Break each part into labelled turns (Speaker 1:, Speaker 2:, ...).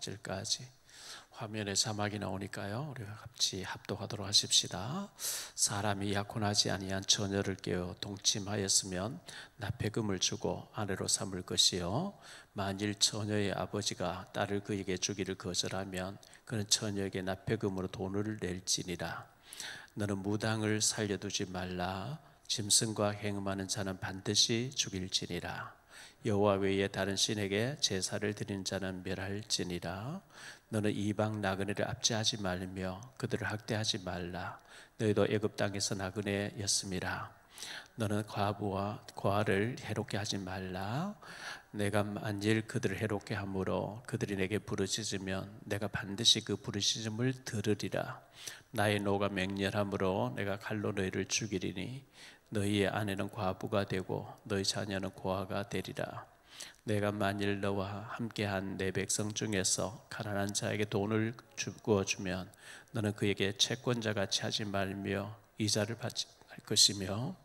Speaker 1: 4절까지. 화면에 자막이 나오니까요, 우리가 같이 합독하도록 하십시다. 사람이 약혼하지 아니한 처녀를 깨어 동침하였으면 납폐금을 주고 아내로 삼을 것이요, 만일 처녀의 아버지가 딸을 그에게 주기를 거절하면 그는 처녀에게 납폐금으로 돈을 낼지니라. 너는 무당을 살려두지 말라. 짐승과 행음하는 자는 반드시 죽일지니라. 여호와 외에 다른 신에게 제사를 드리는 자는 멸할지니라. 너는 이방 나그네를 압제하지 말며 그들을 학대하지 말라. 너희도 애굽 땅에서 나그네였음이라. 너는 과부와 과를 해롭게 하지 말라. 내가 만일 그들을 해롭게 함으로 그들이 내게 부르짖으면 내가 반드시 그 부르짖음을 들으리라. 나의 노가 맹렬함으로 내가 칼로 너희를 죽이리니 너희의 아내는 과부가 되고 너희 자녀는 고아가 되리라. 내가 만일 너와 함께한 내 백성 중에서 가난한 자에게 돈을 주어 주면 너는 그에게 채권자같이 하지 말며 이자를 받지 말 것이며,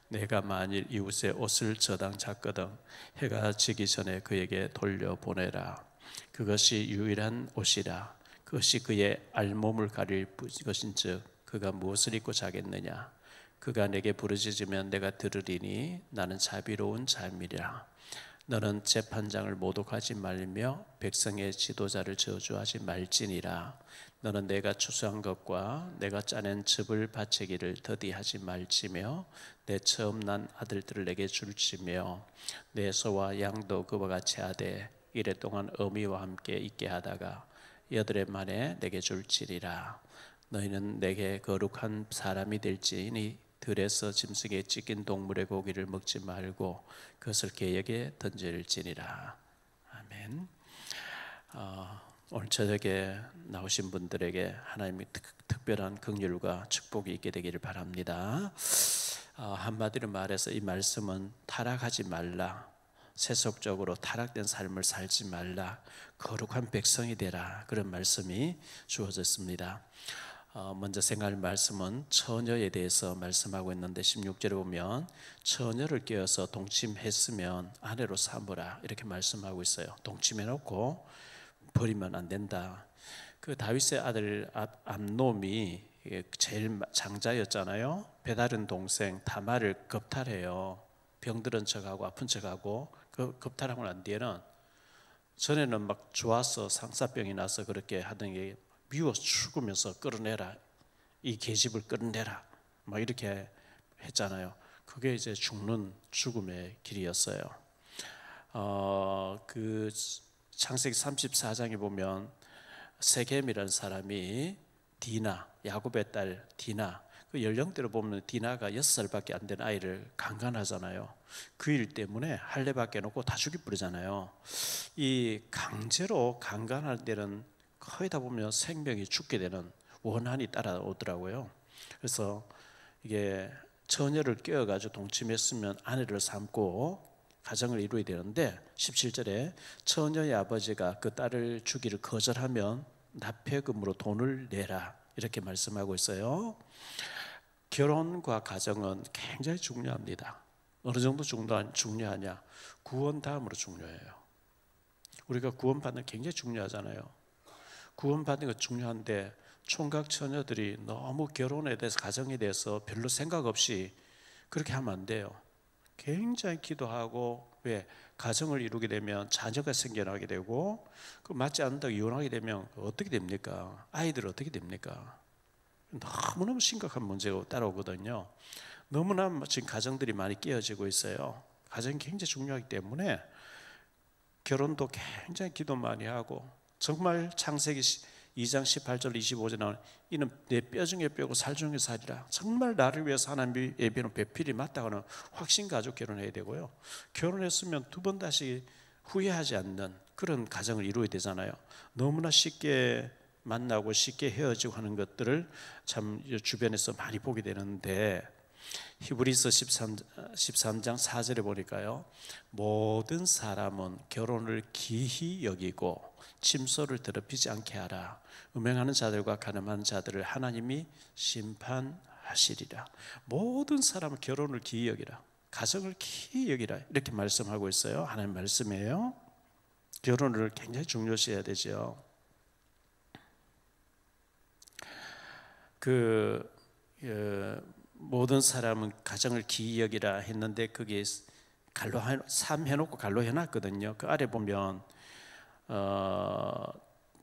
Speaker 1: 내가 만일 이웃의 옷을 저당 잤거든 해가 지기 전에 그에게 돌려보내라. 그것이 유일한 옷이라. 그것이 그의 알몸을 가릴 것인즉 그가 무엇을 입고 자겠느냐. 그가 내게 부르짖으면 내가 들으리니 나는 자비로운 자임이라. 너는 재판장을 모독하지 말며 백성의 지도자를 저주하지 말지니라. 너는 내가 추수한 것과 내가 짜낸 즙을 바치기를 더디하지 말지며 내 처음 난 아들들을 내게 줄지며 내 소와 양도 그와 같이 하되 이래 동안 어미와 함께 있게 하다가 8해 만에 내게 줄지리라. 너희는 내게 거룩한 사람이 될지니 들에서 짐승에 찢긴 동물의 고기를 먹지 말고 그것을 개에게 던질지니라. 아멘. 오늘 저녁에 나오신 분들에게 하나님의 특별한 긍휼과 축복이 있게 되기를 바랍니다. 한마디로 말해서 이 말씀은 타락하지 말라, 세속적으로 타락된 삶을 살지 말라, 거룩한 백성이 되라, 그런 말씀이 주어졌습니다. 먼저 생각할 말씀은 처녀에 대해서 말씀하고 있는데 16절에 보면 처녀를 깨어서 동침했으면 아내로 삼으라 이렇게 말씀하고 있어요. 동침해놓고 버리면 안 된다. 그 다윗의 아들 암놈이 제일 장자였잖아요. 배다른 동생 다말을 겁탈해요. 병들은 척하고 아픈 척하고. 그 겁탈하고 난 뒤에는, 전에는 막 좋아서 상사병이 나서 그렇게 하던 게 미워서 죽으면서 끌어내라, 이 계집을 끌어내라 막 이렇게 했잖아요. 그게 이제 죽음의 길이었어요. 그 창세기 34장에 보면 세겜이라는 사람이 디나, 야곱의 딸 디나, 그 연령대로 보면 디나가 6살밖에 안 된 아이를 강간하잖아요. 그 일 때문에 할례밖에 놓고 다 죽여버리잖아요. 이 강제로 강간할 때는 거의 다 보면 생명이 죽게 되는 원한이 따라오더라고요. 그래서 이게 처녀를 깨어가지고 동침했으면 아내를 삼고 가정을 이루어야 되는데 17절에 처녀의 아버지가 그 딸을 주기를 거절하면 납폐금으로 돈을 내라 이렇게 말씀하고 있어요. 결혼과 가정은 굉장히 중요합니다. 어느 정도 중요하냐? 구원 다음으로 중요해요. 우리가 구원받는 게 굉장히 중요하잖아요. 구원받는 거 중요한데 총각 처녀들이 너무 결혼에 대해서, 가정에 대해서 별로 생각 없이 그렇게 하면 안 돼요. 굉장히 기도하고, 왜? 가정을 이루게 되면 자녀가 생겨나게 되고, 그 맞지 않는다고 이혼하게 되면 어떻게 됩니까? 아이들 어떻게 됩니까? 너무너무 심각한 문제가 따라오거든요. 너무나 지금 가정들이 많이 깨어지고 있어요. 가정이 굉장히 중요하기 때문에 결혼도 굉장히 기도 많이 하고, 정말 창세기 2장 18절 25절에 나오는 이는 내 뼈 중에 뼈고 살 중에 살이라. 정말 나를 위해서 하나님의 예비는 배필이 맞다고는 확신 가지고 결혼해야 되고요. 결혼했으면 두 번 다시 후회하지 않는 그런 가정을 이루어야 되잖아요. 너무나 쉽게 만나고 쉽게 헤어지고 하는 것들을 참 주변에서 많이 보게 되는데, 히브리서 13장 4절에 보니까요, 모든 사람은 결혼을 기히 여기고 침소를 더럽히지 않게 하라. 음행하는 자들과 간음하는 자들을 하나님이 심판하시리라. 모든 사람은 결혼을 기히 여기라, 가정을 기히 여기라 이렇게 말씀하고 있어요. 하나님 말씀이에요. 결혼을 굉장히 중요시해야 되죠. 그 모든 사람은 가정을 기이 여기라 했는데 그게 갈로 삼 해놓고 갈로 해놨거든요. 그 아래 보면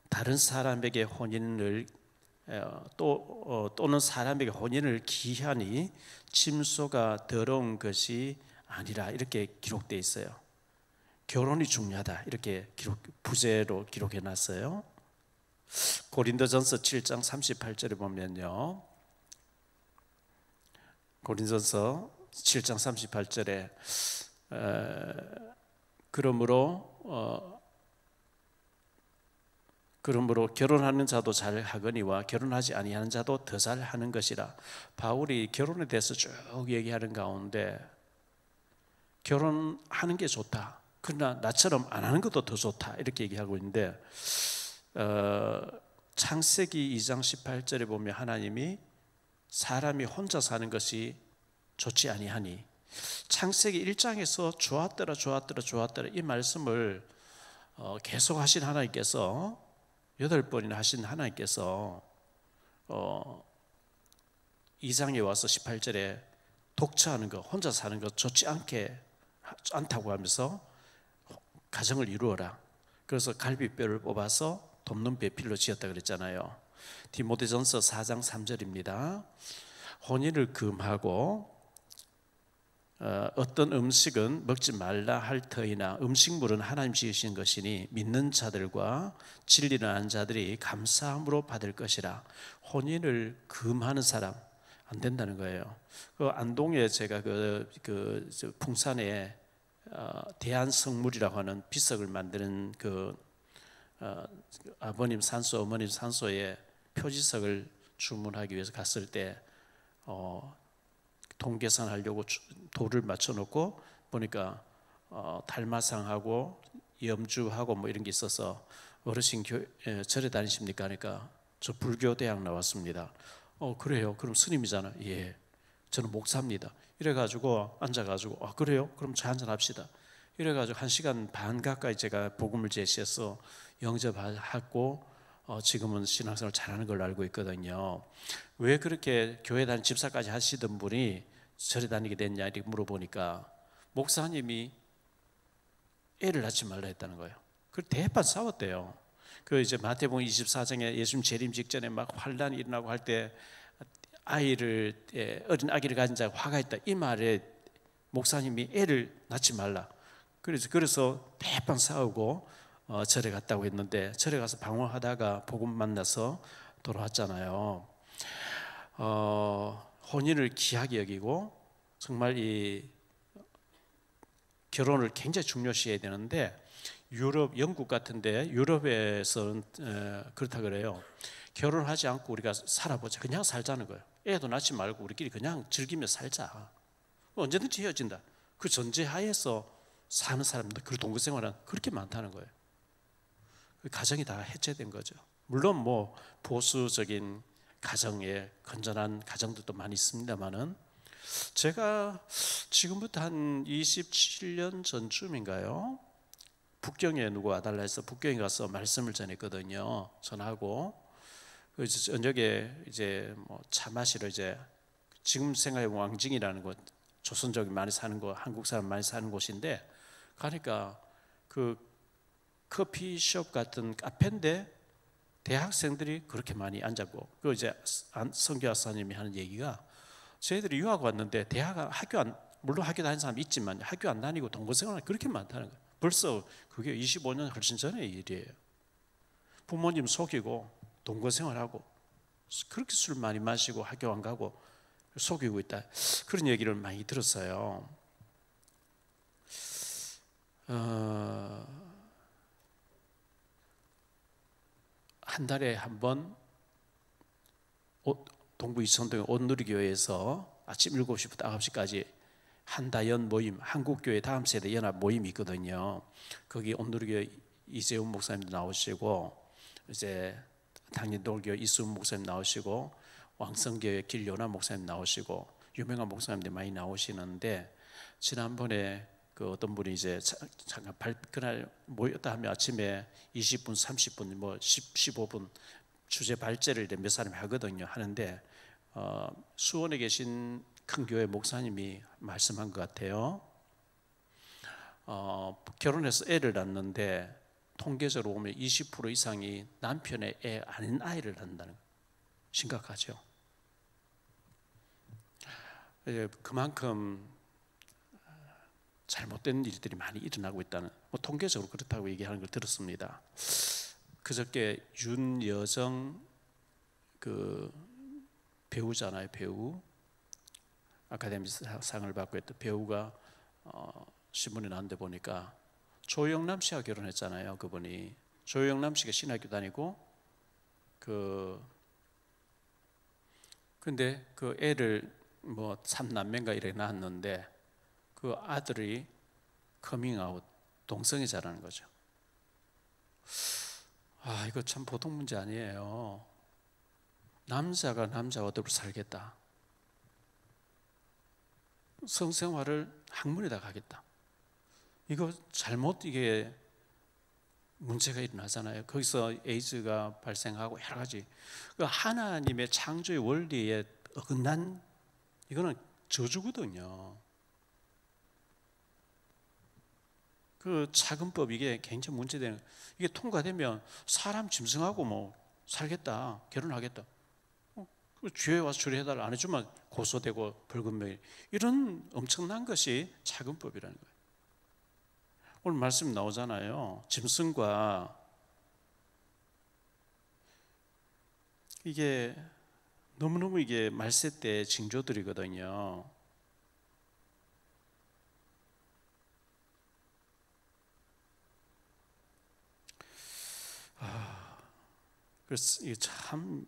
Speaker 1: 다른 사람에게 혼인을 또는 사람에게 혼인을 기하니 침소가 더러운 것이 아니라 이렇게 기록되어 있어요. 결혼이 중요하다 이렇게 부제로 기록해 놨어요. 고린도전서 7장 38절에 보면요, 고린도전서 7장 38절에 그러므로 결혼하는 자도 잘 하거니와 결혼하지 아니하는 자도 더 잘 하는 것이라. 바울이 결혼에 대해서 쭉 얘기하는 가운데 결혼하는 게 좋다, 그러나 나처럼 안 하는 것도 더 좋다 이렇게 얘기하고 있는데, 창세기 2장 18절에 보면 하나님이 사람이 혼자 사는 것이 좋지 아니하니, 창세기 1장에서 좋았더라 이 말씀을 계속 하신 하나님께서 8번이나 하신 하나님께서 2장에 와서 18절에 독처하는 것, 혼자 사는 것 좋지 않다고 하면서 가정을 이루어라. 그래서 갈비뼈를 뽑아서 돕는 배필로 지었다 그랬잖아요. 디모데전서 4장 3절입니다. 혼인을 금하고 어떤 음식은 먹지 말라 할 터이나 음식물은 하나님 지으신 것이니 믿는 자들과 진리를 아는 자들이 감사함으로 받을 것이라. 혼인을 금하는 사람 안 된다는 거예요. 그 안동에 제가 풍산에 대한성물이라고 하는 비석을 만드는 아버님 산소, 어머님 산소에 표지석을 주문하기 위해서 갔을 때 돈 계산하려고 돌을 맞춰놓고 보니까 달마상하고 염주하고 뭐 이런 게 있어서 어르신 절에 다니십니까 하니까 저 불교 대학 나왔습니다. 그래요? 그럼 스님이잖아. 예, 저는 목사입니다. 이래가지고 앉아가지고 그래요? 그럼 저 한잔 합시다. 이래가지고 1시간 반 가까이 제가 복음을 제시해서 영접하고 지금은 신앙생활 잘하는 걸로 알고 있거든요. 왜 그렇게 교회 다니는 집사까지 하시던 분이 절에 다니게 됐냐 이렇게 물어보니까 목사님이 애를 낳지 말라 했다는 거예요. 그 대판 싸웠대요. 그 이제 마태복음 24장에 예수님 재림 직전에 막 환란이 일어나고 할 때 어린 아기를 가진 자가 화가 있다 이 말에 목사님이 애를 낳지 말라. 그래서 대판 싸우고 절에 갔다고 했는데, 절에 가서 방황하다가 복음 만나서 돌아왔잖아요. 혼인을 귀하게 여기고 정말 이 결혼을 굉장히 중요시해야 되는데, 영국 같은데 유럽에서는 그렇다 그래요. 결혼하지 않고 우리가 살아보자, 그냥 살자는 거예요. 애도 낳지 말고 우리끼리 그냥 즐기며 살자, 언제든지 헤어진다, 그 전제하에서 사는 사람들, 그 동거생활은 그렇게 많다는 거예요. 가정이 다 해체된 거죠. 물론 뭐 보수적인 가정에 건전한 가정들도 많이 있습니다만은, 제가 지금부터 한 27년 전쯤인가요? 북경에 누구 와달라 해서 북경에 가서 말씀을 전했거든요. 전하고 저녁에 이제 뭐 차 마시러 이제 지금 생각해보면 왕징이라는 곳, 조선족이 많이 사는 곳, 한국 사람 많이 사는 곳인데 가니까 그 커피숍 같은 카페인데 대학생들이 그렇게 많이 앉았고, 그 이제 선교사님이 하는 얘기가, 저희들이 유학 왔는데 물론 학교 다니는 사람 있지만 학교 안 다니고 동거생활이 그렇게 많다는 거예요. 벌써 그게 25년 훨씬 전의 일이에요. 부모님 속이고 동거생활하고 그렇게 술 많이 마시고 학교 안 가고 속이고 있다, 그런 얘기를 많이 들었어요. 한 달에 한 번 동부 이천동의 온누리교회에서 아침 7시부터 9시까지 한다연 모임, 한국교회 다음 세대 연합 모임이 있거든요. 거기 온누리교회 이재훈 목사님도 나오시고, 이제 당진돌교회 이수훈 목사님 나오시고, 왕성교회 길요나 목사님 나오시고, 유명한 목사님들 많이 나오시는데, 지난번에 그 어떤 분이 이제 잠깐 그날 모였다 하면 아침에 20분, 30분, 뭐 15분 주제 발제를 몇 사람이 하거든요. 하는데 수원에 계신 큰 교회 목사님이 말씀한 것 같아요. 결혼해서 애를 낳는데 통계적으로 보면 20% 이상이 남편의 애 아닌 아이를 낳는다는 거예요. 심각하죠. 그만큼 잘못된 일들이 많이 일어나고 있다는, 통계적으로 그렇다고 얘기하는 걸 들었습니다. 그저께 윤여정 그 배우잖아요. 배우 아카데미 상을 받고 있던 배우가 신문에 나왔는데 보니까 조영남 씨와 결혼했잖아요. 그분이 조영남 씨가 신학교 다니고 근데 그 애를 뭐 3남매인가 이렇게 낳았는데 그 아들이 커밍아웃 동성애자라는 거죠. 이거 참 보통 문제 아니에요. 남자가 남자와 어떻게 살겠다. 성생활을 학문에다 가겠다. 이거 잘못 이게 문제가 일어나잖아요. 거기서 에이즈가 발생하고 여러 가지 하나님의 창조의 원리에 어긋난 이거는 저주거든요. 그 차근법 이게 굉장히 문제되는, 이게 통과되면 사람 짐승하고 뭐 살겠다, 결혼하겠다. 주에 와서 주례해달라 안 해주면 고소되고 벌금명이, 이런 엄청난 것이 차근법이라는 거예요. 오늘 말씀 나오잖아요. 짐승과 이게 너무너무 이게 말세 때 징조들이거든요. 그래서 이게 참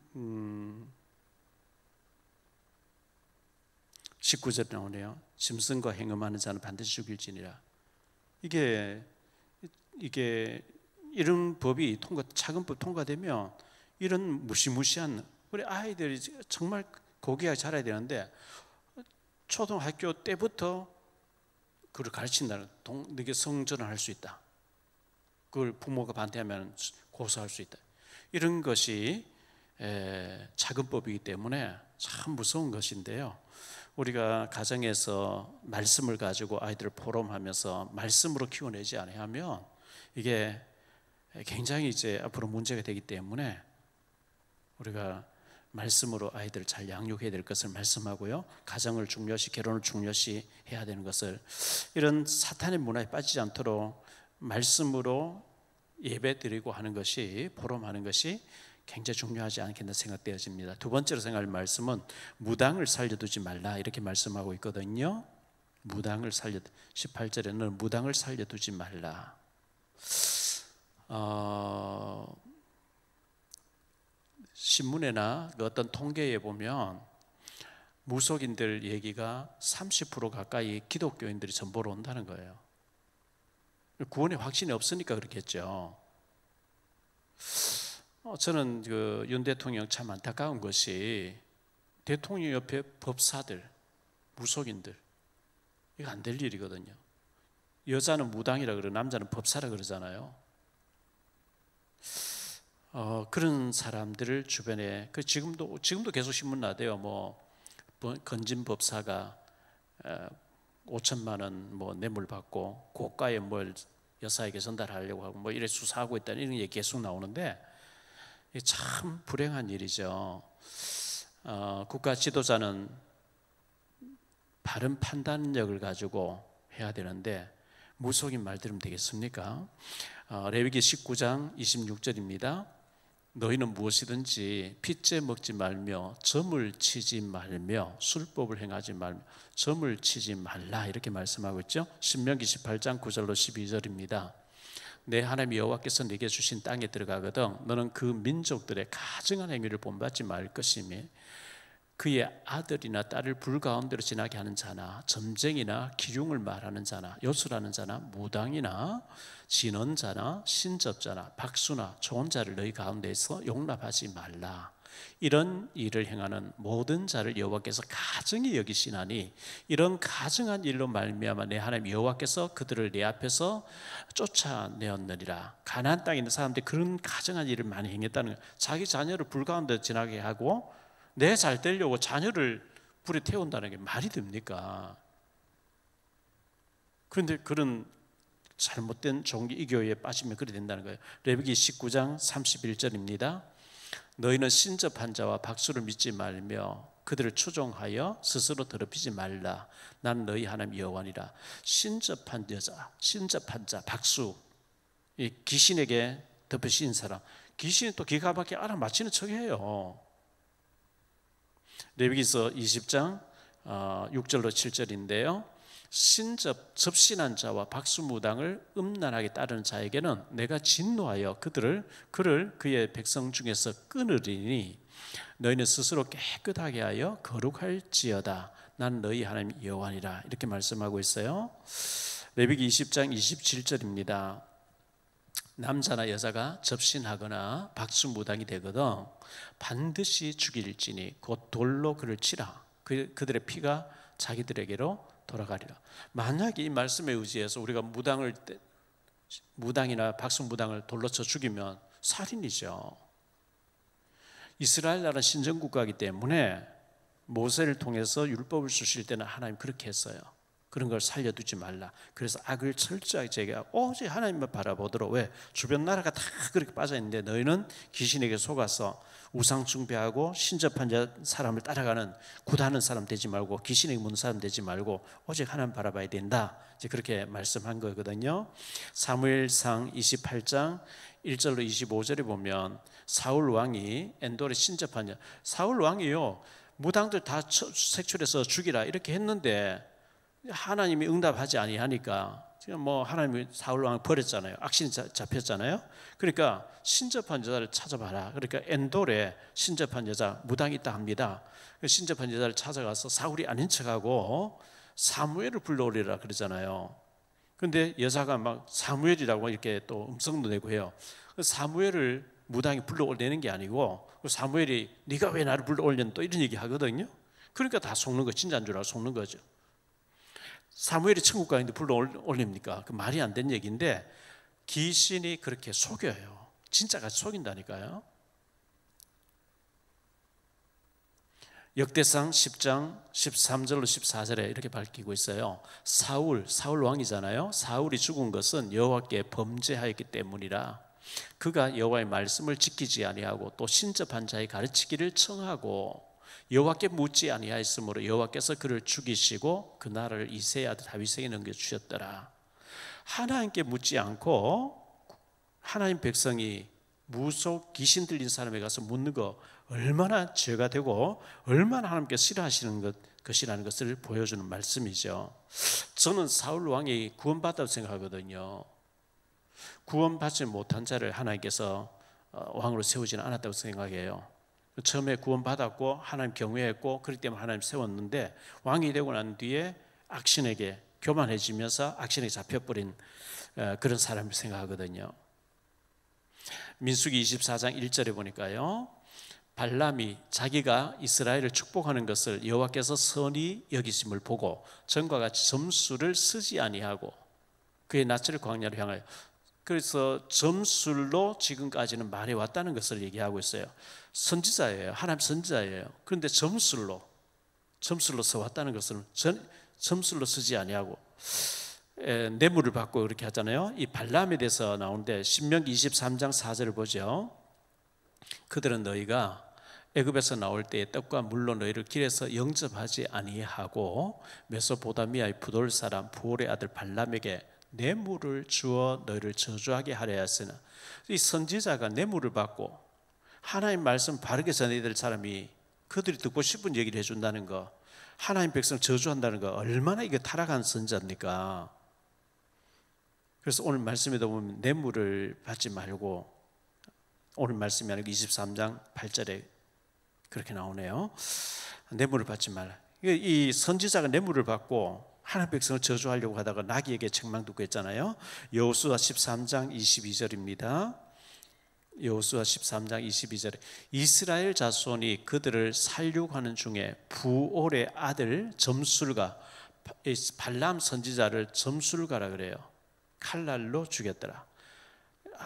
Speaker 1: 19절에 나오네요. 짐승과 행음하는 자는 반드시 죽일지니라. 이게 이런 법이 차근법 통과되면 이런 무시무시한, 우리 아이들이 정말 고귀하게 자라야 되는데 초등학교 때부터 그걸 가르친다는, 너게 성전을 할 수 있다. 그걸 부모가 반대하면 고소할 수 있다. 이런 것이 차근법이기 때문에 참 무서운 것인데요. 우리가 가정에서 말씀을 가지고 아이들을 포럼하면서 말씀으로 키워내지 않으면 이게 굉장히 이제 앞으로 문제가 되기 때문에 우리가 말씀으로 아이들을 잘 양육해야 될 것을 말씀하고요. 가정을 중요시, 결혼을 중요시 해야 되는 것을, 이런 사탄의 문화에 빠지지 않도록 말씀으로 예배 드리고 하는 것이, 포럼하는 것이 굉장히 중요하지 않겠나 생각되어집니다. 두 번째로 생각할 말씀은 무당을 살려두지 말라, 이렇게 말씀하고 있거든요. 무당을 18절에는 무당을 살려두지 말라. 신문이나 어떤 통계에 보면 무속인들 얘기가 30% 가까이 기독교인들이 전보로 온다는 거예요. 구원의 확신이 없으니까 그렇겠죠. 저는 그 윤 대통령 참 안타까운 것이 대통령 옆에 법사들, 무속인들, 이거 안 될 일이거든요. 여자는 무당이라 그러고 남자는 법사라 그러잖아요. 그런 사람들을 주변에, 지금도 계속 신문 나대요. 뭐 건진 법사가 5천만 원 뭐 뇌물 받고 고가의 뭘 여사에게 전달하려고 하고 뭐 이래 수사하고 있다는 이런 얘기 계속 나오는데, 참 불행한 일이죠. 국가 지도자는 바른 판단력을 가지고 해야 되는데 무속인 말 들으면 되겠습니까? 레위기 19장 26절입니다. 너희는 무엇이든지 핏째 먹지 말며 점을 치지 말며 술법을 행하지 말며 점을 치지 말라, 이렇게 말씀하고 있죠. 신명기 18장 9절로 12절입니다. 내 하나님 여호와께서 네게 주신 땅에 들어가거든 너는 그 민족들의 가증한 행위를 본받지 말 것이며 그의 아들이나 딸을 불 가운데로 지나게 하는 자나 점쟁이나 기흉을 말하는 자나 요술하는 자나 무당이나 진언자나 신접자나 박수나 좋은 자를 너희 가운데에서 용납하지 말라. 이런 일을 행하는 모든 자를 여호와께서 가증히 여기시나니 이런 가증한 일로 말미암아 내 하나님 여호와께서 그들을 내 앞에서 쫓아내었느니라. 가나안 땅에 있는 사람들이 그런 가증한 일을 많이 행했다는 거예요. 자기 자녀를 불 가운데 지나게 하고 내 잘 되려고 자녀를 불에 태운다는 게 말이 됩니까? 그런데 그런 잘못된 종교 이교에 빠지면 그래 된다는 거예요. 레위기 19장 31절입니다. 너희는 신접한 자와 박수를 믿지 말며 그들을 추종하여 스스로 더럽히지 말라. 난 너희 하나님 여호와니라. 신접한 여자, 신접한 자, 박수. 이 귀신에게 덮으신 사람, 귀신이 또 기가 막히게 알아맞히는 척해요. 레위기서 20장 6절로 7절인데요. 접신한 자와 박수무당을 음란하게 따르는 자에게는 내가 진노하여 그를 그의 백성 중에서 끊으리니 너희는 스스로 깨끗하게 하여 거룩할지어다. 난 너희 하나님 여호와니라. 이렇게 말씀하고 있어요. 레위기 20장 27절입니다. 남자나 여자가 접신하거나 박수무당이 되거든 반드시 죽일지니 곧 돌로 그를 치라. 그들의 피가 자기들에게로 돌아가리라. 만약에 이 말씀에 의지해서 우리가 무당이나 박수무당을 돌로 쳐 죽이면 살인이죠. 이스라엘 나라는 신정국가이기 때문에 모세를 통해서 율법을 주실 때는 하나님 그렇게 했어요. 그런 걸 살려두지 말라. 그래서 악을 철저하게 제거하고 오직 하나님만 바라보도록. 왜? 주변 나라가 다 그렇게 빠져있는데 너희는 귀신에게 속아서 우상 숭배하고 신접한 사람을 따라가는 굿하는 사람 되지 말고 귀신에게 묻는 사람 되지 말고 오직 하나님 바라봐야 된다. 이제 그렇게 말씀한 거거든요. 사무엘상 28장 1절로 25절에 보면 사울 왕이 엔돌에 신접한 자, 사울 왕이요 무당들 다 색출해서 죽이라 이렇게 했는데 하나님이 응답하지 아니하니까 지금 뭐 하나님이 사울 왕을 버렸잖아요. 악신이 잡혔잖아요. 그러니까 신접한 여자를 찾아봐라. 그러니까 엔돌에 신접한 여자 무당이 있다 합니다. 신접한 여자를 찾아가서 사울이 아닌 척하고 사무엘을 불러오리라 그러잖아요. 그런데 여자가 막 사무엘이라고 이렇게 또 음성도 내고 해요. 사무엘을 무당이 불러올리는 게 아니고 사무엘이 네가 왜 나를 불러올렸냐 또 이런 얘기 하거든요. 그러니까 다 속는 거, 진짜인 줄 알고 속는 거죠. 사무엘이 천국 가는데 불러 올립니까? 그 말이 안 된 얘기인데 귀신이 그렇게 속여요. 진짜가 속인다니까요. 역대상 10장 13절로 14절에 이렇게 밝히고 있어요. 사울 왕이잖아요. 사울이 죽은 것은 여호와께 범죄하였기 때문이라. 그가 여호와의 말씀을 지키지 아니하고 또 신접한 자의 가르치기를 청하고 여호와께 묻지 아니하였으므로 여호와께서 그를 죽이시고 그 나라를 이새의 아들 다윗에게 넘겨주셨더라. 하나님께 묻지 않고 하나님 백성이 무속 귀신 들린 사람에 가서 묻는 거 얼마나 죄가 되고 얼마나 하나님께 싫어하시는 것이라는 것을 보여주는 말씀이죠. 저는 사울 왕이 구원받았다고 생각하거든요. 구원받지 못한 자를 하나님께서 왕으로 세우지는 않았다고 생각해요. 처음에 구원받았고 하나님 경외했고 그렇기 때문에 하나님 세웠는데 왕이 되고 난 뒤에 악신에게 교만해지면서 악신에게 잡혀버린 그런 사람을 생각하거든요. 민수기 24장 1절에 보니까요, 발람이 자기가 이스라엘을 축복하는 것을 여호와께서 선히 여기심을 보고 전과 같이 점술을 쓰지 아니하고 그의 낯을 광야로 향하여, 그래서 점술로 지금까지는 말해왔다는 것을 얘기하고 있어요. 선지자예요. 하나님 선지자예요. 그런데 점술로 써왔다는 것은 점술로 쓰지 아니하고 뇌물을 받고 그렇게 하잖아요. 이 발람에 대해서 나오는데 신명기 23장 4절을 보죠. 그들은 너희가 애굽에서 나올 때에 떡과 물로 너희를 길에서 영접하지 아니하고 메소포타미아의 부돌 사람 부올의 아들 발람에게 뇌물을 주어 너희를 저주하게 하려 하였으나, 이 선지자가 뇌물을 받고 하나님 말씀 바르게 전해야 될 사람이 그들이 듣고 싶은 얘기를 해준다는 거, 하나님 백성 저주한다는 거 얼마나 이게 타락한 선지자입니까? 그래서 오늘 말씀에도 보면 뇌물을 받지 말고, 오늘 말씀이 아니고 23장 8절에 그렇게 나오네요. 뇌물을 받지 말라. 이 선지자가 뇌물을 받고 하나님 백성을 저주하려고 하다가 나귀에게 책망 듣고 했잖아요. 여호수아 13장 22절입니다. 여호수아 13장 22절에 이스라엘 자손이 그들을 살육하는 중에 부올의 아들 점술가, 발람 선지자를 점술가라 그래요. 칼날로 죽였더라.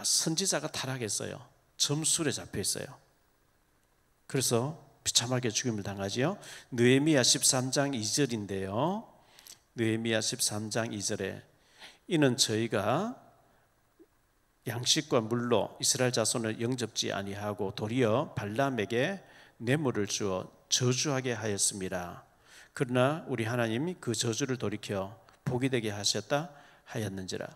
Speaker 1: 선지자가 타락했어요. 점술에 잡혀 있어요. 그래서 비참하게 죽임을 당하지요. 느헤미야 13장 2절인데요. 느헤미야 13장 2절에 이는 저희가 양식과 물로 이스라엘 자손을 영접지 아니하고 도리어 발람에게 뇌물을 주어 저주하게 하였습니다. 그러나 우리 하나님이 그 저주를 돌이켜 복이 되게 하셨다 하였는지라.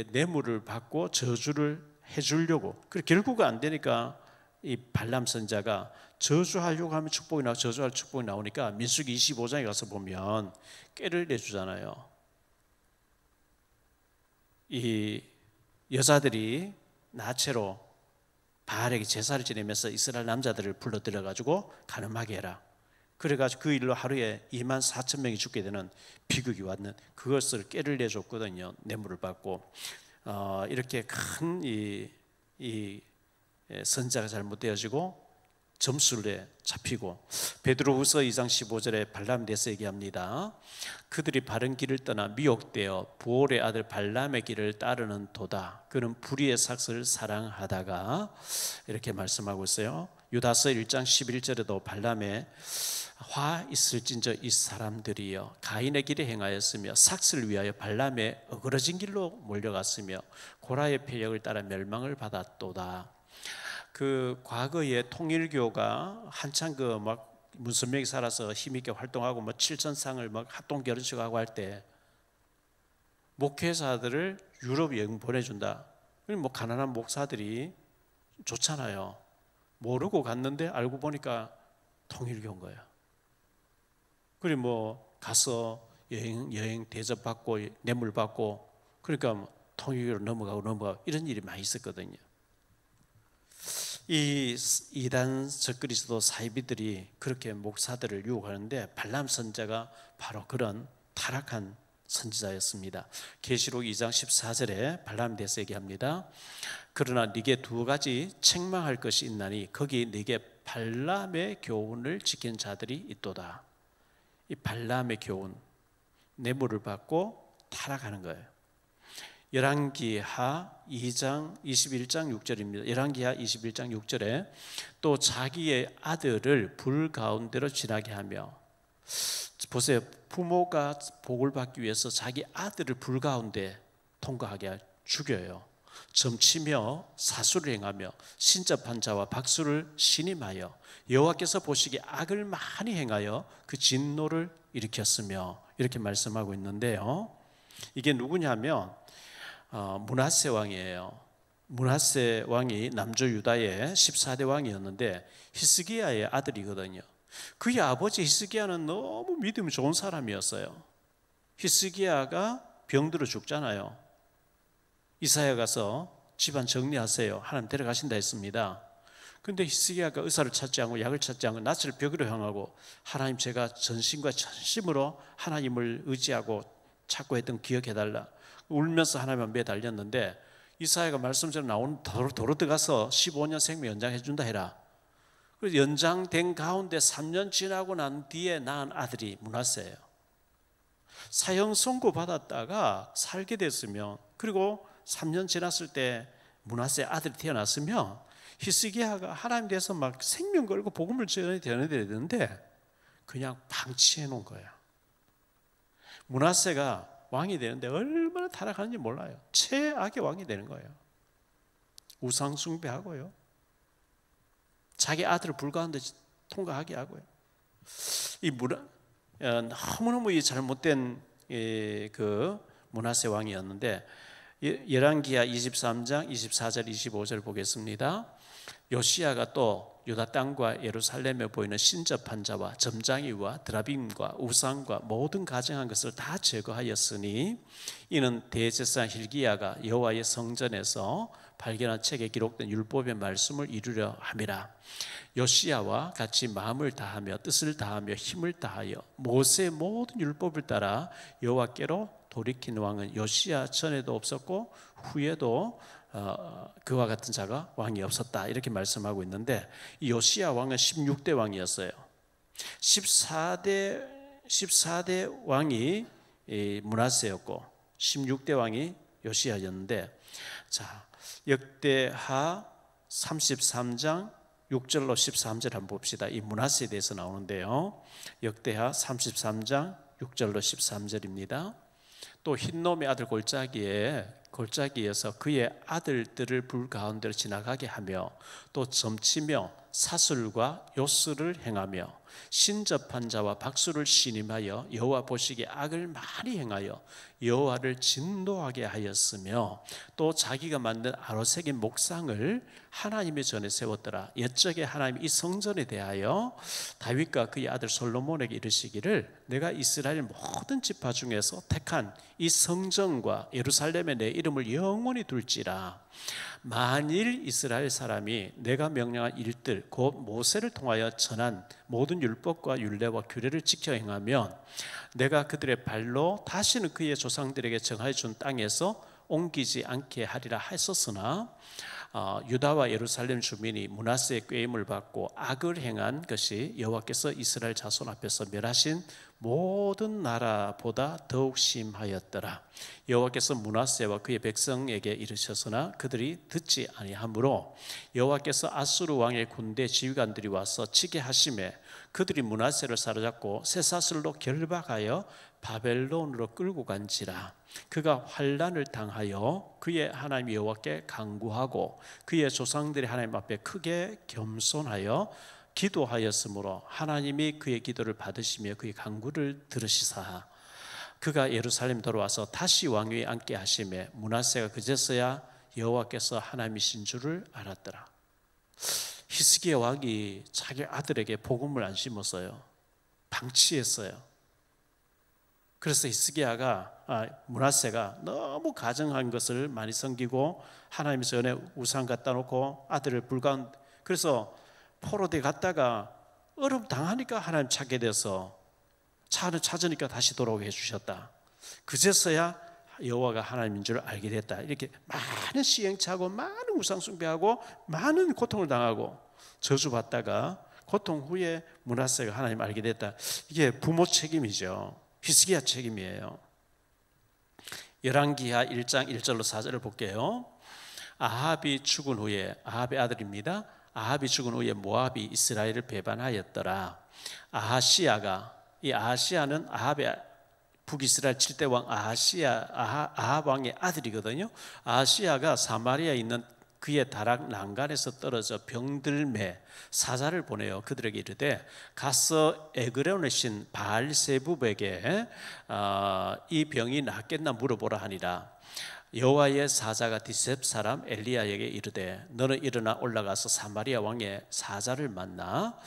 Speaker 1: 뇌물을 받고 저주를 해주려고, 결국 안 되니까 이 발람 선자가 저주하려고 하면 축복이 나오고 저주할 축복이 나오니까 민수기 25장에 가서 보면 꾀를 내주잖아요. 이 여자들이 나체로 바알에게 제사를 지내면서 이스라엘 남자들을 불러들여가지고 간음하게 해라. 그래가지고 그 일로 하루에 24,000명이 죽게 되는 비극이 왔는, 그것을 꾀를 내줬거든요. 뇌물을 받고. 이렇게 큰 이 선자가 잘못되어지고 점술에 잡히고, 베드로후서 2장 15절에 발람에 대해서 얘기합니다. 그들이 바른 길을 떠나 미혹되어 부올의 아들 발람의 길을 따르는 도다. 그는 불의의 삭슬을 사랑하다가, 이렇게 말씀하고 있어요. 유다서 1장 11절에도 발람의 화 있을진저 이 사람들이여 가인의 길에 행하였으며 삭슬을 위하여 발람의 어그러진 길로 몰려갔으며 고라의 패역을 따라 멸망을 받았도다. 그 과거에 통일교가 한창 그 막 문선명이 살아서 힘있게 활동하고 뭐 7천상을 막 합동 결혼식하고 할 때 목회자들을 유럽 여행 보내준다. 뭐 가난한 목사들이 좋잖아요. 모르고 갔는데 알고 보니까 통일교인 거예요. 그리고 뭐 가서 여행 대접받고 뇌물 받고, 그러니까 통일교로 넘어가고 이런 일이 많이 있었거든요. 이 이단 적그리스도 사이비들이 그렇게 목사들을 유혹하는데 발람 선자가 바로 그런 타락한 선지자였습니다. 계시록 2장 14절에 발람에 대해서 얘기합니다. 그러나 네게 두 가지 책망할 것이 있나니 거기 네게 발람의 교훈을 지킨 자들이 있도다. 이 발람의 교훈, 뇌물을 받고 타락하는 거예요. 열왕기하 2장 21장 6절입니다. 열왕기하 21장 6절에 또 자기의 아들을 불 가운데로 지나게 하며, 보세요. 부모가 복을 받기 위해서 자기 아들을 불 가운데 통과하게 죽여요. 점치며 사수를 행하며 신접한 자와 박수를 신임하여 여호와께서 보시기에 악을 많이 행하여 그 진노를 일으켰으며, 이렇게 말씀하고 있는데요. 이게 누구냐면 므낫세 왕이에요. 므낫세 왕이 남조 유다의 14대 왕이었는데 히스기야의 아들이거든요. 그의 아버지 히스기야는 너무 믿음이 좋은 사람이었어요. 히스기야가 병들어 죽잖아요. 이사야 가서 집안 정리하세요, 하나님 데려가신다 했습니다. 그런데 히스기야가 의사를 찾지 않고 약을 찾지 않고 낯을 벽으로 향하고, 하나님 제가 전심과 전심으로 하나님을 의지하고 찾고 했던 기억해달라, 울면서 하나님만 매달렸는데, 이사야가 말씀처럼 나온 도로 들어가서 15년 생명 연장해 준다 해라. 그래서 연장된 가운데 3년 지나고 난 뒤에 낳은 아들이 므낫세예요. 사형 선고 받았다가 살게 됐으면, 그리고 3년 지났을 때 므낫세 아들이 태어났으면 히스기야가 하나님 대해서 막 생명 걸고 복음을 전해야 되는데 그냥 방치해 놓은 거예요. 므낫세가 왕이 되는데 얼마나 타락하는지 몰라요. 최악의 왕이 되는 거예요. 우상 숭배하고요, 자기 아들을 불 가운데 통과하게 하고요. 이 너무너무 이 잘못된 그 므낫세 왕이었는데, 열왕기하 23장 24절 25절 보겠습니다. 요시야가 또 유다 땅과 예루살렘에 보이는 신접한 자와 점장이와 드라빔과 우상과 모든 가증한 것을 다 제거하였으니 이는 대제사장 hil기야가 여호와의 성전에서 발견한 책에 기록된 율법의 말씀을 이루려 함이라. 요시야와 같이 마음을 다하며 뜻을 다하며 힘을 다하여 모세의 모든 율법을 따라 여호와께로 돌이킨 왕은 요시야 전에도 없었고 후에도 그와 같은 자가 왕이 없었다, 이렇게 말씀하고 있는데, 이 요시야 왕은 16대 왕이었어요. 14대 왕이 므낫세였고 16대 왕이 요시야였는데, 자, 역대하 33장 6절로 13절 한번 봅시다. 이 므낫세에 대해서 나오는데요. 역대하 33장 6절로 13절입니다. 또 흰놈의 아들 골짜기에서 그의 아들들을 불 가운데로 지나가게 하며 또 점치며 사슬과 요술을 행하며 신접한 자와 박수를 신임하여 여호와 보시기에 악을 많이 행하여 여호와를 진노하게 하였으며 또 자기가 만든 아로새긴 목상을 하나님의 전에 세웠더라. 옛적에 하나님이 이 성전에 대하여 다윗과 그의 아들 솔로몬에게 이르시기를 내가 이스라엘 모든 지파 중에서 택한 이 성전과 예루살렘에 내 이름을 영원히 둘지라. 만일 이스라엘 사람이 내가 명령한 일들 곧 모세를 통하여 전한 모든 율법과 율례와 규례를 지켜 행하면 내가 그들의 발로 다시는 그의 조상들에게 정하여 준 땅에서 옮기지 않게 하리라 했었으나 유다와 예루살렘 주민이 므낫세의 꾀임을 받고 악을 행한 것이 여호와께서 이스라엘 자손 앞에서 멸하신 모든 나라보다 더욱 심하였더라. 여호와께서 므낫세와 그의 백성에게 이르셨으나 그들이 듣지 아니하므로 여호와께서 아수르 왕의 군대 지휘관들이 와서 치게 하심에 그들이 므낫세를 사로잡고 쇠사슬로 결박하여 바벨론으로 끌고 간지라. 그가 환난을 당하여 그의 하나님 여호와께 간구하고 그의 조상들의 하나님 앞에 크게 겸손하여 기도하였으므로 하나님이 그의 기도를 받으시며 그의 간구를 들으시사 그가 예루살렘 돌아와서 다시 왕위에 앉게 하시매 므낫세가 그제서야 여호와께서 하나님이신 줄을 알았더라. 히스기야 왕이 자기 아들에게 복음을 안 심었어요. 방치했어요. 그래서 므낫세가 너무 가정한 것을 많이 섬기고 하나님 전에 우상 갖다 놓고 아들을 불가운, 그래서 포로대 갔다가 어려움 당하니까 하나님 찾게 돼서 찾으니까 다시 돌아오게 해주셨다. 그제서야 여호와가 하나님인 줄 알게 됐다. 이렇게 많은 시행착오, 많은 우상 숭배하고 많은 고통을 당하고 저주받다가 고통 후에 므낫세가 하나님 알게 됐다. 이게 부모 책임이죠. 히스기야 책임이에요. 열왕기하 1장 1절로 4절을 볼게요. 아합이 죽은 후에, 아합의 아들입니다. 아합이 죽은 후에 모압이 이스라엘을 배반하였더라. 이 아하시야는 아합의 북이스라엘 7대 왕 아합 왕의 아들이거든요. 아하시야가 사마리아에 있는 그의 다락 난간에서 떨어져 병들매 사자를 보내어 그들에게 이르되 가서 에그론의 신 바알세붑에게 이 병이 낫겠나 물어보라 하니라. 여호와의 사자가 디셉 사람 엘리야에게 이르되 너는 일어나 올라가서 사마리아 왕의 사자를 만나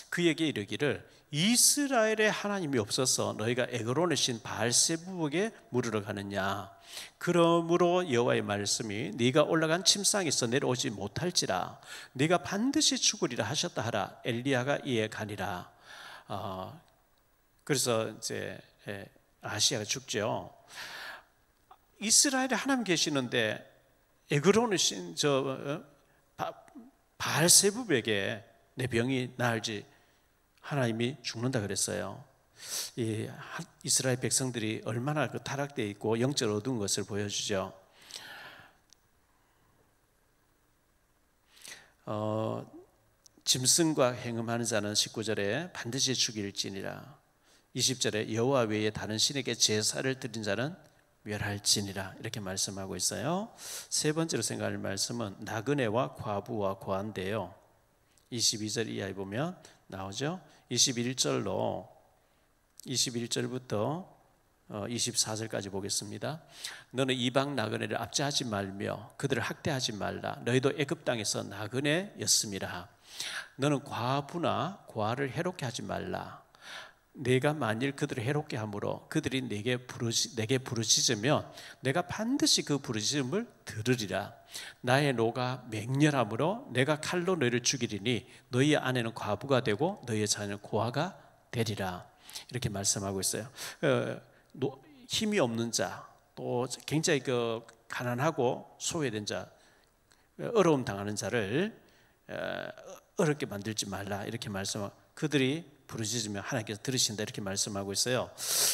Speaker 1: 그에게 이르기를 이스라엘의 하나님이 없어서 너희가 에그론의 신 바알세붑에게 물으러 가느냐. 그러므로 여호와의 말씀이 네가 올라간 침상에서 내려오지 못할지라 네가 반드시 죽으리라 하셨다 하라. 엘리야가 이에 가니라. 그래서 이제 아하시야가 죽죠. 이스라엘에 하나님 계시는데 에그론의 신 바알세붑에게 내 병이 나을지 하나님이 죽는다 그랬어요. 이스라엘 백성들이 얼마나 타락되어 있고 영적으로 어두운 것을 보여주죠. 짐승과 행음하는 자는 19절에 반드시 죽일지니라. 20절에 여호와 외에 다른 신에게 제사를 드린 자는 멸할지니라. 이렇게 말씀하고 있어요. 세 번째로 생각할 말씀은 나그네와 과부와 고아인데요. 22절 이하에 보면 나오죠. 21절부터 24절까지 보겠습니다. 너는 이방 나그네를 압제하지 말며 그들을 학대하지 말라. 너희도 애굽 땅에서 나그네였음이라. 너는 과부나 고아를 해롭게 하지 말라. 내가 만일 그들을 해롭게 함으로 그들이 내게 부르짖으면 내가 반드시 그 부르짖음을 들으리라. 나의 노가 맹렬함으로 내가 칼로 너희를 죽이리니 너희의 아내는 과부가 되고 너희의 자녀는 고아가 되리라. 이렇게 말씀하고 있어요. 힘이 없는 자, 또 굉장히 가난하고 소외된 자, 어려움 당하는 자를 어렵게 만들지 말라. 이렇게 말씀하고 그들이 부르짖으면 하나님께서 들으신다. 이렇게 말씀하고 있어요.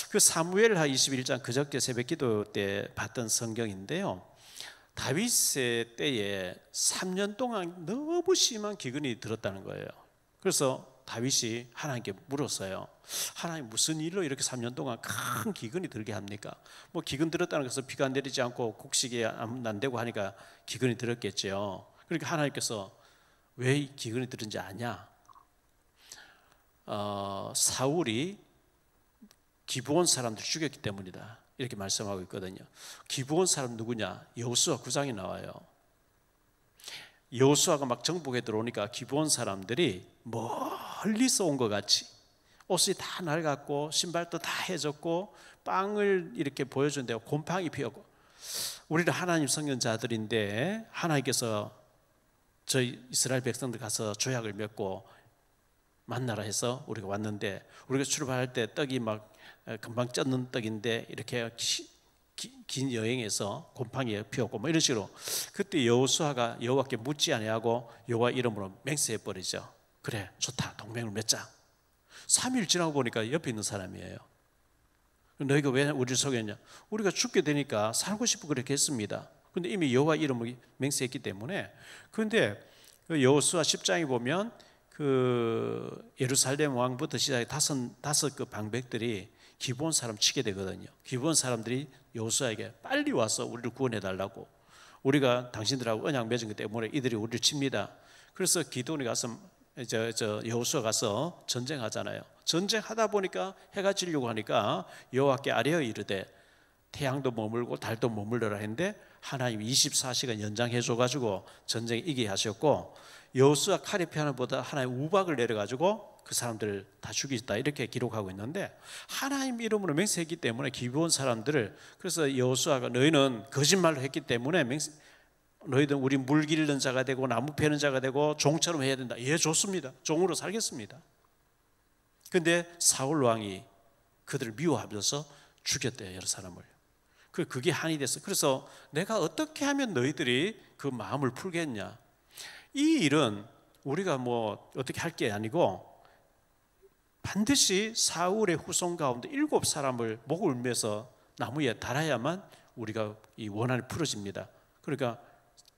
Speaker 1: 그 사무엘하 21장 그저께 새벽기도 때 봤던 성경인데요. 다윗의 때에 3년 동안 너무 심한 기근이 들었다는 거예요. 그래서 다윗이 하나님께 물었어요. 하나님, 무슨 일로 이렇게 3년 동안 큰 기근이 들게 합니까? 뭐 기근 들었다는 것은 비가 내리지 않고 곡식이 안 되고 하니까 기근이 들었겠죠. 그러니까 하나님께서 왜 기근이 들은지 아냐? 사울이 기브온 사람들 죽였기 때문이다, 이렇게 말씀하고 있거든요. 기브온 사람 누구냐? 여호수아 9장에 나와요. 여호수아가 막 정복에 들어오니까 기브온 사람들이 멀리서 온 것 같이 옷이 다 낡았고 신발도 다 해졌고 빵을 이렇게 보여준대요. 곰팡이 피었고. 우리는 하나님 성전자들인데 하나님께서 저희 이스라엘 백성들 가서 조약을 맺고 만나라 해서 우리가 왔는데, 우리가 출발할 때 떡이 막 금방 쪘는 떡인데 이렇게 긴 여행에서 곰팡이 피었고 뭐 이런 식으로, 그때 여호수아가 여호와께 묻지 아니하고 여호와 이름으로 맹세해 버리죠. 그래, 좋다, 동맹을 맺자. 3일 지나고 보니까 옆에 있는 사람이에요. 너희가 왜 우리를 속였냐? 우리가 죽게 되니까 살고 싶어 그렇게 했습니다. 근데 이미 여호와 이름을 맹세했기 때문에. 그런데 여호수아 10장에 보면 그 예루살렘 왕부터 시작해 다섯 그 방백들이 기브온 사람 치게 되거든요. 기브온 사람들이 여호수아에게 빨리 와서 우리를 구원해 달라고, 우리가 당신들하고 언약 맺은 것 때문에 이들이 우리를 칩니다. 그래서 기드온이 가서 여호수아 가서 전쟁하잖아요. 전쟁하다 보니까 해가 지려고 하니까 여호와께 아뢰어 이르되 태양도 머물고 달도 머물러라 했는데 하나님 24시간 연장해 줘가지고 전쟁에 이기게 하셨고, 여호수아 칼에 피하는보다 하나님 우박을 내려가지고 그 사람들을 다 죽이셨다, 이렇게 기록하고 있는데, 하나님 이름으로 맹세했기 때문에 기브온 사람들을, 그래서 여호수아가 너희는 거짓말로 했기 때문에 너희들 우리 물 기르는 자가 되고 나무 패는 자가 되고 종처럼 해야 된다. 예, 좋습니다. 종으로 살겠습니다. 근데 사울 왕이 그들을 미워하면서 죽였대요, 여러 사람을. 그게 한이 됐어. 그래서 내가 어떻게 하면 너희들이 그 마음을 풀겠냐? 이 일은 우리가 뭐 어떻게 할 게 아니고 반드시 사울의 후손 가운데 7사람을 목을 울면서 나무에 달아야만 우리가 이 원한이 풀어집니다. 그러니까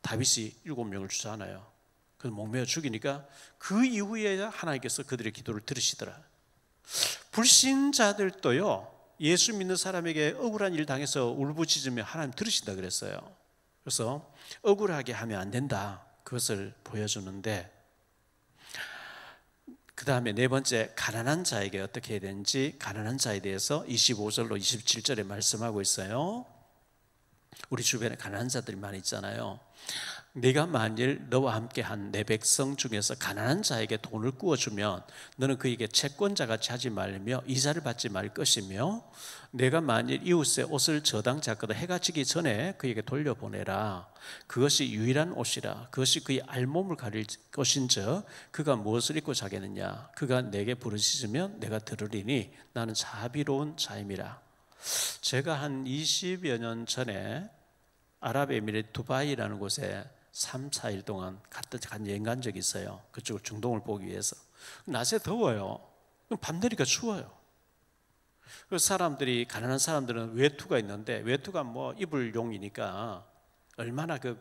Speaker 1: 다윗이 7명을 주잖아요. 그래서 목매어 죽이니까 그 이후에 하나님께서 그들의 기도를 들으시더라. 불신자들도요, 예수 믿는 사람에게 억울한 일 당해서 울부짖으면 하나님 들으신다 그랬어요. 그래서 억울하게 하면 안 된다, 그것을 보여주는데, 그 다음에 네 번째, 가난한 자에게 어떻게 해야 되는지, 가난한 자에 대해서 25절로 27절에 말씀하고 있어요. 우리 주변에 가난한 자들이 많이 있잖아요. 네가 만일 너와 함께한 내 백성 중에서 가난한 자에게 돈을 구워주면 너는 그에게 채권자같이 하지 말며 이자를 받지 말 것이며, 내가 만일 이웃의 옷을 저당 잡거든 해가 지기 전에 그에게 돌려보내라. 그것이 유일한 옷이라. 그것이 그의 알몸을 가릴 것인즉 그가 무엇을 입고 자겠느냐? 그가 내게 부르짖으면 내가 들으리니 나는 자비로운 자임이라. 제가 한 20여 년 전에 아랍에미리트 두바이라는 곳에 3, 4일 동안 여행 간 적이 있어요. 그쪽 중동을 보기 위해서. 낮에 더워요. 밤 되니까 추워요. 그 사람들이, 가난한 사람들은 외투가 있는데, 외투가 뭐 입을 용이니까 얼마나 그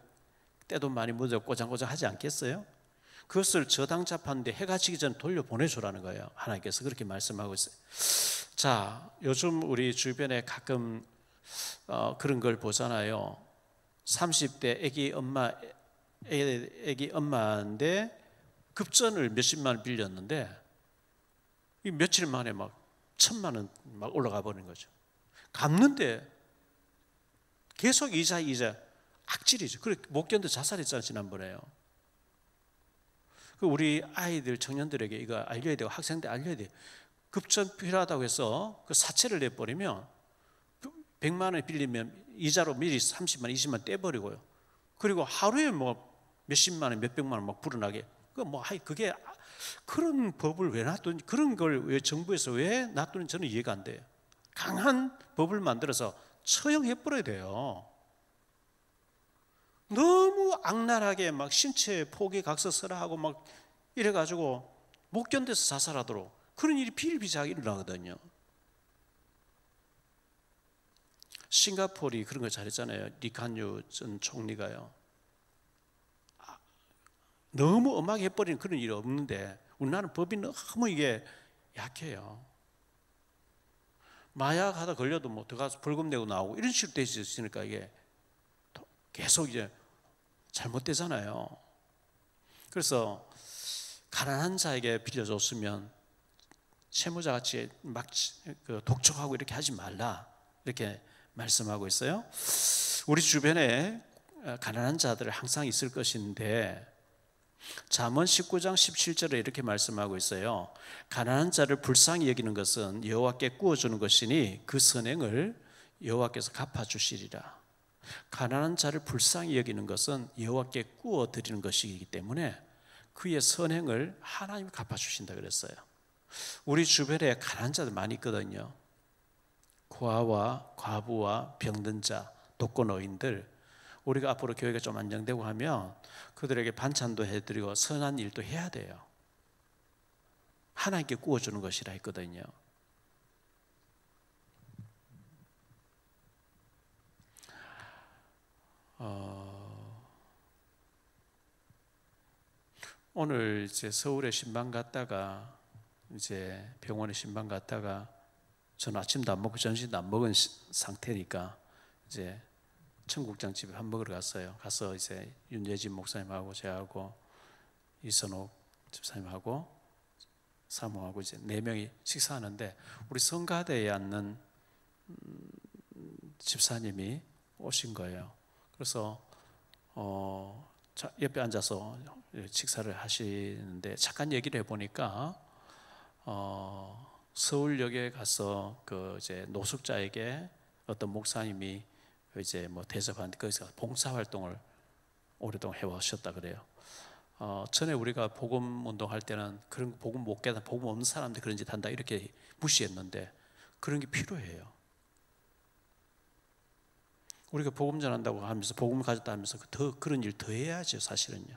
Speaker 1: 때도 많이 묻어 꼬장꼬장 하지 않겠어요? 그것을 저당 잡았는데 해가 지기 전에 돌려보내주라는 거예요. 하나님께서 그렇게 말씀하고 있어요. 자, 요즘 우리 주변에 가끔 그런 걸 보잖아요. 30대 애기 엄마인데 급전을 몇십만 원 빌렸는데 이 며칠 만에 막 1,000만 원 막 올라가 버리는 거죠. 갚는데 계속 이자 악질이죠. 그래 못 견뎌 자살했잖아요, 지난번에요. 우리 아이들, 청년들에게 이거 알려야 되고 학생들 알려야 돼요. 급전 필요하다고 해서 그 사채를 내버리면 100만 원 빌리면 이자로 미리 30만, 20만 떼버리고요. 그리고 하루에 뭐 몇십만 원, 몇백만 원 막 불어나게. 그게 그런 법을 왜 놔두는, 그런 걸 왜 정부에서 왜 놔두는 저는 이해가 안 돼요. 강한 법을 만들어서 처형해버려야 돼요. 너무 악랄하게 막 신체 포기 각서설하고 막 이래가지고 못 견뎌서 자살하도록 그런 일이 비일비재하게 일어나거든요. 싱가포르이 그런 거 잘했잖아요. 리칸유 전 총리가요. 너무 엄하게 해버리는 그런 일이 없는데 우리나라는 법이 너무 이게 약해요. 마약하다 걸려도 뭐 들어가서 벌금 내고 나오고 이런 식으로 돼 있으니까 이게 계속 이제 잘못되잖아요. 그래서 가난한 자에게 빌려줬으면 채무자같이 막 독촉하고 이렇게 하지 말라 이렇게 말씀하고 있어요. 우리 주변에 가난한 자들 항상 있을 것인데 잠언 19장 17절에 이렇게 말씀하고 있어요. 가난한 자를 불쌍히 여기는 것은 여호와께 구워주는 것이니 그 선행을 여호와께서 갚아주시리라. 가난한 자를 불쌍히 여기는 것은 여호와께 구워드리는 것이기 때문에 그의 선행을 하나님이 갚아주신다 그랬어요. 우리 주변에 가난한 자들 많이 있거든요. 고아와 과부와 병든 자, 독거노인들, 우리가 앞으로 교회가 좀 안정되고 하면 그들에게 반찬도 해드리고 선한 일도 해야 돼요. 하나님께 구워주는 것이라 했거든요. 오늘 이제 서울에 신방 갔다가 이제 병원에 신방 갔다가 저는 아침도 안 먹고 점심도 안 먹은 상태니까 이제 청국장 집에 밥 먹으러 갔어요. 가서 이제 윤예진 목사님하고 저하고 이선옥 집사님하고 사모하고 이제 4명이 식사하는데 우리 성가대에 앉는 집사님이 오신 거예요. 그래서 옆에 앉아서 식사를 하시는데 잠깐 얘기를 해보니까 서울역에 가서 그 이제 노숙자에게 어떤 목사님이 이제 뭐 대접하는데 거기서 봉사활동을 오랫동안 해오셨다 그래요. 전에 우리가 복음 운동할 때는 그런 복음 못 깨다 복음 없는 사람들 그런 짓 한다 이렇게 무시했는데 그런 게 필요해요. 우리가 복음 전한다고 하면서 복음 가졌다 하면서 더 그런 일 더 해야죠 사실은요.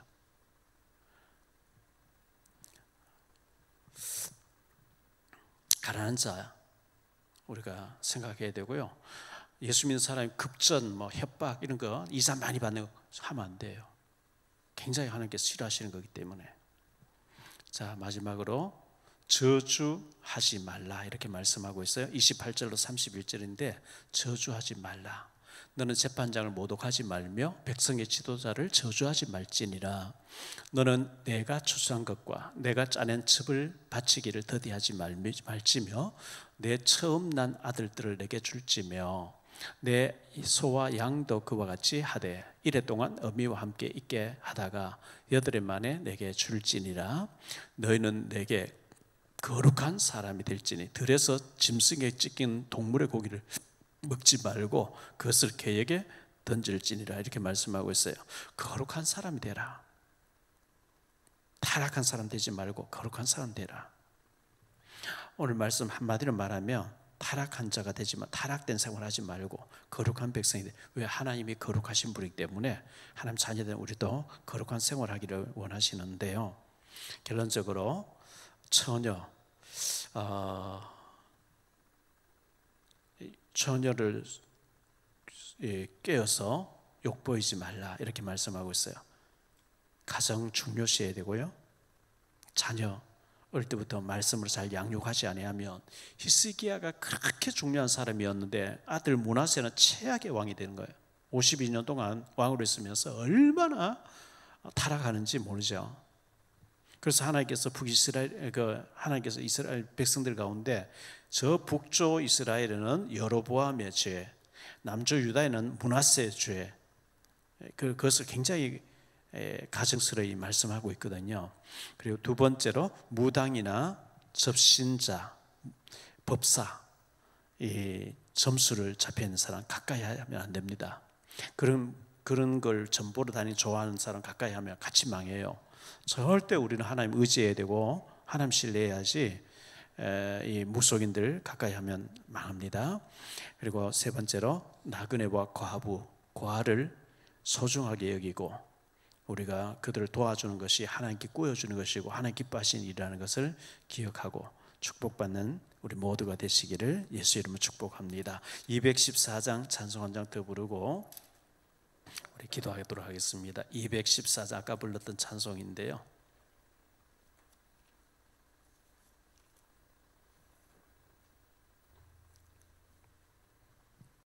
Speaker 1: 가난한 자 우리가 생각해야 되고요. 예수 믿는 사람이 급전, 뭐 협박 이런 거 이사 많이 받는 거 하면 안 돼요. 굉장히 하나님께서 싫어하시는 거기 때문에. 자, 마지막으로 저주하지 말라 이렇게 말씀하고 있어요. 28절로 31절인데 저주하지 말라. 너는 재판장을 모독하지 말며 백성의 지도자를 저주하지 말지니라. 너는 내가 추수한 것과 내가 짜낸 첩을 바치기를 더디하지 말지며 내 처음 난 아들들을 내게 줄지며 내 소와 양도 그와 같이 하되 이래 동안 어미와 함께 있게 하다가 8해 만에 내게 줄지니라. 너희는 내게 거룩한 사람이 될지니 들에서 짐승에 찢긴 동물의 고기를 먹지 말고 그것을 개에게 던질지니라 이렇게 말씀하고 있어요. 거룩한 사람이 되라. 타락한 사람 되지 말고 거룩한 사람 되라. 오늘 말씀 한마디로 말하면 타락한 자가 되지만 타락된 생활을 하지 말고 거룩한 백성이 돼. 왜? 하나님이 거룩하신 분이기 때문에 하나님 자녀된 우리도 거룩한 생활을 하기를 원하시는데요. 결론적으로 처녀를 깨어서 욕보이지 말라 이렇게 말씀하고 있어요. 가정 중요시해야 되고요. 자녀 어릴 때부터 말씀을 잘 양육하지 아니하면 히스기야가 그렇게 중요한 사람이었는데 아들 므낫세는 최악의 왕이 되는 거예요. 52년 동안 왕으로 있으면서 얼마나 타락하는지 모르죠. 그래서 하나님께서 하나님께서 이스라엘 백성들 가운데 저 북쪽 이스라엘에는 여로보암의 죄, 남쪽 유다에는 므낫세의 죄, 그것을 굉장히 가증스러이 말씀하고 있거든요. 그리고 두 번째로 무당이나 접신자, 법사, 이 점수를 잡혀 있는 사람 가까이 하면 안 됩니다. 그런 걸 전보로 다니는 좋아하는 사람 가까이 하면 같이 망해요. 절대 우리는 하나님 의지해야 되고 하나님 신뢰해야지 이 무속인들 가까이 하면 망합니다. 그리고 세 번째로 나그네와 고아를 소중하게 여기고 우리가 그들을 도와주는 것이 하나님께 꾸며주는 것이고 하나님 기뻐하시는 일이라는 것을 기억하고 축복받는 우리 모두가 되시기를 예수 이름으로 축복합니다. 214장 찬송 한 장 더 부르고 우리 기도하도록 하겠습니다. 214장 아까 불렀던 찬송인데요.